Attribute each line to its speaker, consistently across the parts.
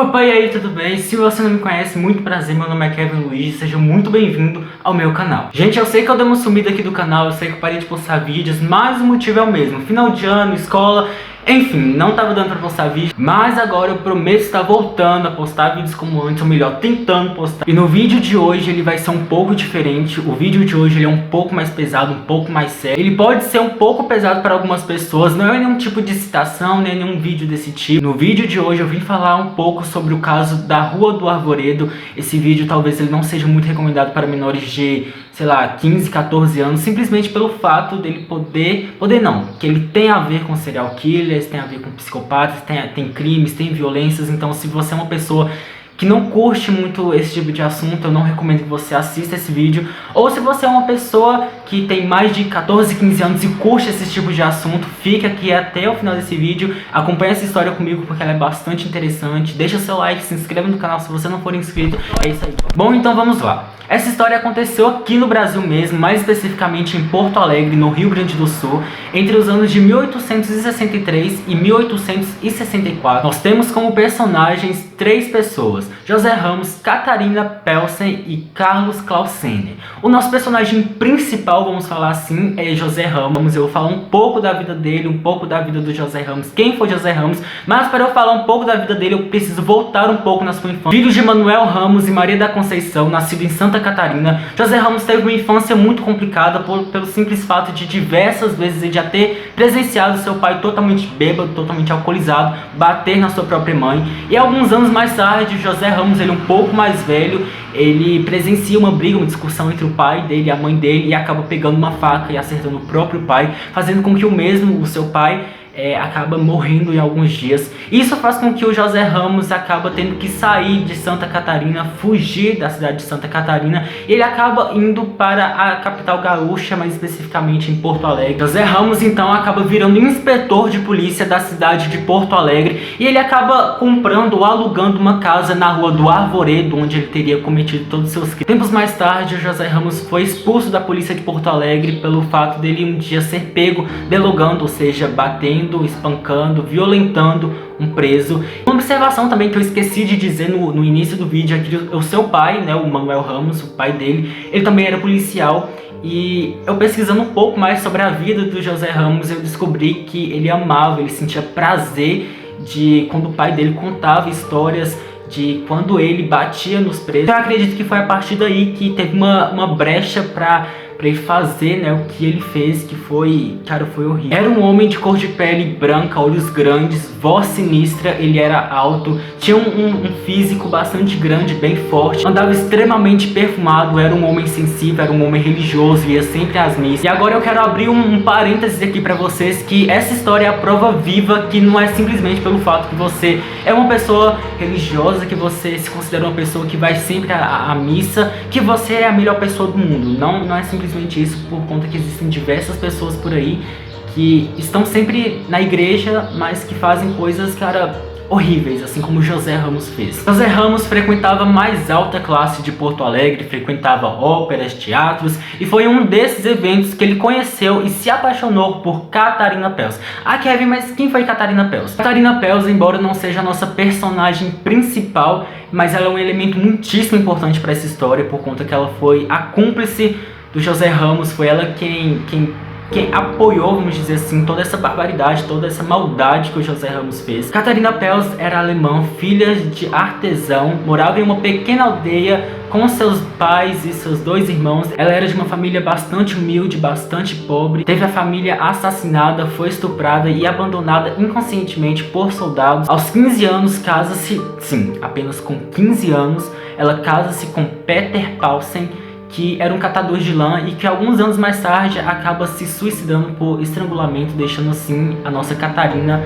Speaker 1: Opa, e aí, tudo bem? Se você não me conhece, muito prazer, meu nome é Kevin Luiz, seja muito bem-vindo ao meu canal. Gente, eu sei que eu dei uma sumida aqui do canal, eu sei que eu parei de postar vídeos, mas o motivo é o mesmo: final de ano, escola, enfim, não tava dando pra postar vídeo, mas agora eu prometo estar voltando a postar vídeos como antes, ou melhor, tentando postar. E no vídeo de hoje ele vai ser um pouco diferente. O vídeo de hoje ele é um pouco mais pesado, um pouco mais sério. Ele pode ser um pouco pesado para algumas pessoas, não é nenhum tipo de citação, nem nenhum vídeo desse tipo. No vídeo de hoje eu vim falar um pouco sobre o caso da Rua do Arvoredo. Esse vídeo talvez ele não seja muito recomendado para menores de, sei lá, 15, 14 anos, simplesmente pelo fato dele que ele tem a ver com serial killers, tem a ver com psicopatas, tem crimes, tem violências. Então se você é uma pessoa que não curte muito esse tipo de assunto, eu não recomendo que você assista esse vídeo. Ou se você é uma pessoa que tem mais de 14, 15 anos e curte esse tipo de assunto, fica aqui até o final desse vídeo, acompanha essa história comigo porque ela é bastante interessante. Deixa seu like, se inscreva no canal se você não for inscrito, é isso aí. Bom, então vamos lá. Essa história aconteceu aqui no Brasil mesmo, mais especificamente em Porto Alegre, no Rio Grande do Sul, entre os anos de 1863 e 1864. Nós temos como personagens três pessoas: José Ramos, Catarina Pelsen e Carlos Clausene. O nosso personagem principal, vamos falar assim, é José Ramos. Eu vou falar um pouco da vida dele, um pouco da vida do José Ramos, quem foi José Ramos, mas para eu falar um pouco da vida dele eu preciso voltar um pouco na sua infância. Filho de Manuel Ramos e Maria da Conceição, nascido em Santa Catarina, José Ramos teve uma infância muito complicada pelo simples fato de diversas vezes ele já ter presenciado seu pai totalmente bêbado, totalmente alcoolizado, bater na sua própria mãe. E alguns anos mais tarde, José Ramos, ele um pouco mais velho, ele presencia uma briga, uma discussão entre o pai dele e a mãe dele e acaba pegando uma faca e acertando o próprio pai, fazendo com que o seu pai, acaba morrendo em alguns dias. Isso faz com que o José Ramos acaba tendo que sair de Santa Catarina, fugir da cidade de Santa Catarina, e ele acaba indo para a capital gaúcha, mais especificamente em Porto Alegre. José Ramos então acaba virando inspetor de polícia da cidade de Porto Alegre, e ele acaba comprando ou alugando uma casa na Rua do Arvoredo, onde ele teria cometido todos os seus crimes. Tempos mais tarde, o José Ramos foi expulso da polícia de Porto Alegre pelo fato dele um dia ser pego delogando, ou seja, batendo, espancando, violentando um preso. Uma observação também que eu esqueci de dizer no início do vídeo é que o seu pai, né, o Manuel Ramos, o pai dele, ele também era policial. E eu pesquisando um pouco mais sobre a vida do José Ramos, eu descobri que ele amava, ele sentia prazer de quando o pai dele contava histórias de quando ele batia nos presos. Eu acredito que foi a partir daí que teve uma brecha pra ele fazer, né, o que ele fez, que foi, cara, foi horrível. Era um homem de cor de pele branca, olhos grandes, voz sinistra, ele era alto, tinha um físico bastante grande, bem forte, andava extremamente perfumado, era um homem sensível, era um homem religioso, ia sempre às missas. E agora eu quero abrir um parênteses aqui pra vocês, que essa história é a prova viva que não é simplesmente pelo fato que você é uma pessoa religiosa, que você se considera uma pessoa que vai sempre à missa, que você é a melhor pessoa do mundo. Não é simplesmente isso, por conta que existem diversas pessoas por aí que estão sempre na igreja, mas que fazem coisas, cara, horríveis, assim como José Ramos fez. José Ramos frequentava a mais alta classe de Porto Alegre, frequentava óperas, teatros, e foi em um desses eventos que ele conheceu e se apaixonou por Catarina Pelsen. Ah, Kevin, mas quem foi Catarina Pelsen? Catarina Pelsen, embora não seja a nossa personagem principal, mas ela é um elemento muitíssimo importante para essa história, por conta que ela foi a cúmplice do José Ramos, foi ela quem apoiou, vamos dizer assim, toda essa barbaridade, toda essa maldade que o José Ramos fez. Catarina Pelsen era alemã, filha de artesão, morava em uma pequena aldeia com seus pais e seus dois irmãos. Ela era de uma família bastante humilde, bastante pobre. Teve a família assassinada, foi estuprada e abandonada inconscientemente por soldados. Aos 15 anos casa-se, sim, apenas com 15 anos, ela casa-se com Peter Paulsen, que era um catador de lã e que alguns anos mais tarde acaba se suicidando por estrangulamento, deixando assim a nossa Catarina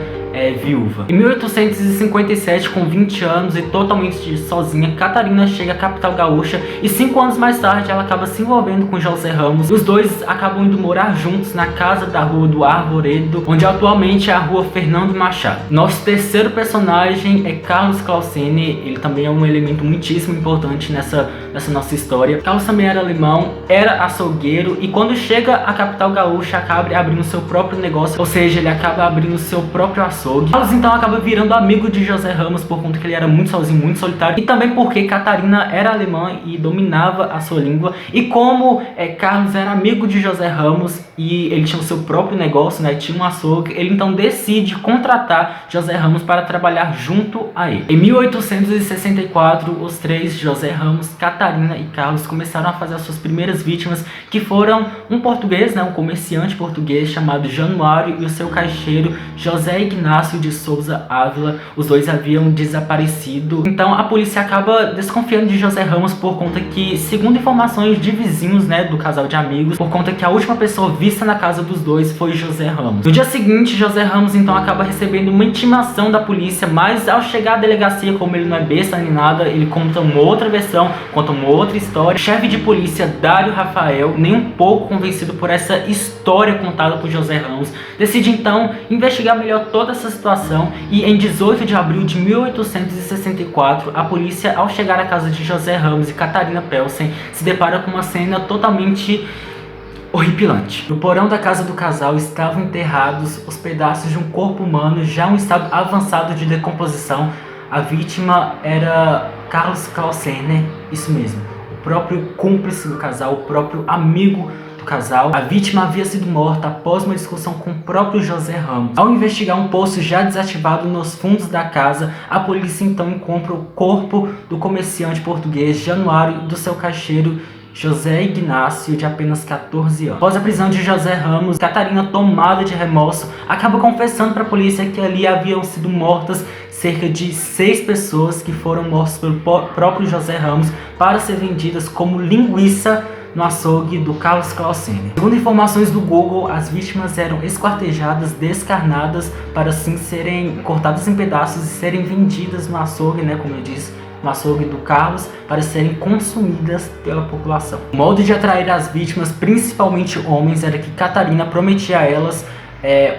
Speaker 1: viúva. Em 1857, com 20 anos e totalmente sozinha, Catarina chega à capital gaúcha e 5 anos mais tarde ela acaba se envolvendo com José Ramos. Os dois acabam indo morar juntos na casa da Rua do Arvoredo, onde atualmente é a Rua Fernando Machado. Nosso terceiro personagem é Carlos Clausene, ele também é um elemento muitíssimo importante nessa nossa história. Carlos também era alemão, era açougueiro e quando chega à capital gaúcha acaba abrindo seu próprio negócio, ou seja, ele acaba abrindo seu próprio açougue açougue. Carlos então acaba virando amigo de José Ramos por conta que ele era muito sozinho, muito solitário, e também porque Catarina era alemã e dominava a sua língua. E como Carlos era amigo de José Ramos e ele tinha o seu próprio negócio, né, tinha um açougue, ele então decide contratar José Ramos para trabalhar junto a ele. Em 1864, os três, José Ramos, Catarina e Carlos, começaram a fazer as suas primeiras vítimas, que foram um português, né, um comerciante português chamado Januário, e o seu caixeiro José Ignácio de Souza Ávila. Os dois haviam desaparecido. Então a polícia acaba desconfiando de José Ramos por conta que, segundo informações de vizinhos, né, do casal de amigos, por conta que a última pessoa vista na casa dos dois foi José Ramos. No dia seguinte, José Ramos então acaba recebendo uma intimação da polícia, mas ao chegar à delegacia, como ele não é besta nem nada, ele conta uma outra versão, conta uma outra história. O chefe de polícia, Dário Rafael, nem um pouco convencido por essa história contada por José Ramos, decide então investigar melhor toda essa situação, e em 18 de abril de 1864, a polícia, ao chegar à casa de José Ramos e Catarina Pelsen, se depara com uma cena totalmente horripilante. No porão da casa do casal estavam enterrados os pedaços de um corpo humano já em um estado avançado de decomposição. A vítima era Carlos Clausener, isso mesmo, o próprio cúmplice do casal, o próprio amigo do casal. A vítima havia sido morta após uma discussão com o próprio José Ramos. Ao investigar um poço já desativado nos fundos da casa, a polícia então encontra o corpo do comerciante português Januário e do seu caixeiro José Ignácio, de apenas 14 anos. Após a prisão de José Ramos, Catarina, tomada de remorso, acaba confessando para a polícia que ali haviam sido mortas cerca de 6 pessoas que foram mortas pelo próprio José Ramos para ser vendidas como linguiça no açougue do Carlos Clausener. Segundo informações do Google, as vítimas eram esquartejadas, descarnadas, para assim serem cortadas em pedaços e serem vendidas no açougue, né, como eu disse, no açougue do Carlos, para serem consumidas pela população. O modo de atrair as vítimas, principalmente homens, era que Catarina prometia a elas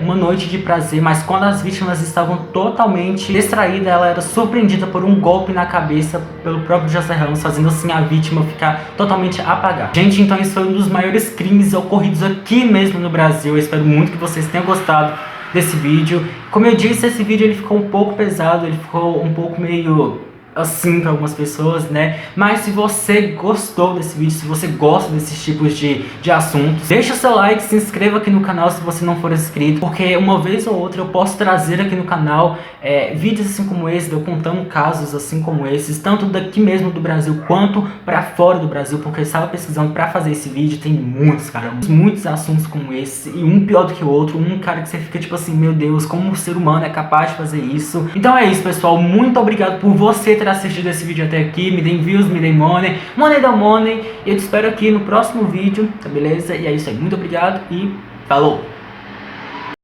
Speaker 1: uma noite de prazer, mas quando as vítimas estavam totalmente distraídas, ela era surpreendida por um golpe na cabeça pelo próprio José Ramos, fazendo assim a vítima ficar totalmente apagada. Gente, então isso foi um dos maiores crimes ocorridos aqui mesmo no Brasil. Eu espero muito que vocês tenham gostado desse vídeo. Como eu disse, esse vídeo ele ficou um pouco pesado, ele ficou um pouco meio assim para algumas pessoas, né? Mas se você gostou desse vídeo, se você gosta desses tipos de assuntos, deixa o seu like, se inscreva aqui no canal se você não for inscrito, porque uma vez ou outra eu posso trazer aqui no canal vídeos assim como esse, eu contando casos assim como esses, tanto daqui mesmo do Brasil quanto para fora do Brasil, porque eu estava pesquisando para fazer esse vídeo, tem muitos, cara, muitos assuntos como esse, e um pior do que o outro, um cara que você fica tipo assim, meu Deus, como o ser humano é capaz de fazer isso. Então é isso, pessoal, muito obrigado por você ter assistido esse vídeo até aqui, me deem views, me deem money, money da money, e eu te espero aqui no próximo vídeo, tá beleza? E é isso aí, muito obrigado e falou!